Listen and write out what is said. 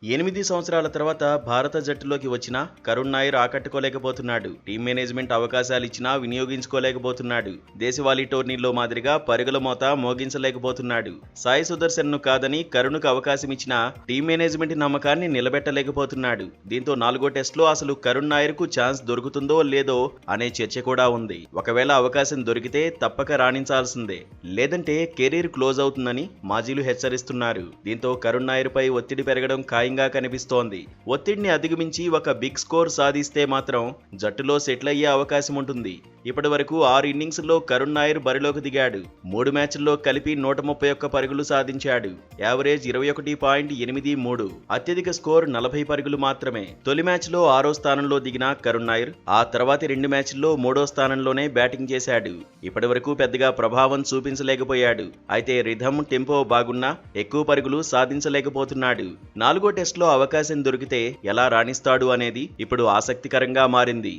8 సంవత్సరాల తర్వాత భారత జట్టులోకి వచ్చినా కరుణ్ నాయర్ ఆకట్టుకోలేకపోతున్నాడు. టీం మేనేజ్మెంట్ అవకాశాలిచ్చినా వినియోగించుకోలేకపోతున్నాడు. దేశవాళీ టోర్నీల్లో మాదిరిగా పరుగుల మోత మోగించలేకపోతున్నాడు. సాయి సుదర్శన్ను కాదని కరుణ్కు అవకాశమిచ్చినా టీం మేనేజ్మెంట్ నమ్మకాన్ని నిలబెట్టలేకపోతున్నాడు. దీంతో 4వ టెస్టులో అసలు కరుణ్ నాయర్కు ఛాన్స్ దొరుకుతుందో లేదో అనే చర్చ కూడా ఉంది. ఒకవేళ అవకాశం దొరికితే తప్పక రాణించాల్సిందే, లేదంటే కెరీర్ క్లోజ్ అవుతుందని మాజీలు హెచ్చరిస్తున్నారు. దీంతో కరుణ్ నాయర్ పై ఒత్తిడి పెరగడం ఖాయంగా కనిపిస్తోంది. ఒత్తిడిని అధిగమించి ఒక బిగ్ స్కోర్ సాధిస్తే మాత్రం జట్టులో సెటిల్ అయ్యే అవకాశం ఉంటుంది. ఇప్పటి వరకు 6 ఇన్నింగ్స్లో కరుణ్ నాయర్ బరిలోకి దిగాడు. 3 మ్యాచ్ల్లో కలిపి 131 పరుగులు సాధించాడు. యావరేజ్ 21.83. అత్యధిక స్కోర్ 40 పరుగులు మాత్రమే. తొలి మ్యాచ్లో 6వ స్థానంలో దిగిన కరుణ్ నాయర్ ఆ తర్వాతి 2 మ్యాచ్ల్లో 3వ స్థానంలోనే బ్యాటింగ్ చేశాడు. ఇప్పటి వరకు పెద్దగా ప్రభావం చూపించలేకపోయాడు. అయితే రిథమ్, టెంపో బాగున్నా ఎక్కువ పరుగులు సాధించలేకపోతున్నాడు. 4వ టెస్టులో అవకాశం దొరికితే ఎలా రాణిస్తాడు అనేది ఇప్పుడు ఆసక్తికరంగా మారింది.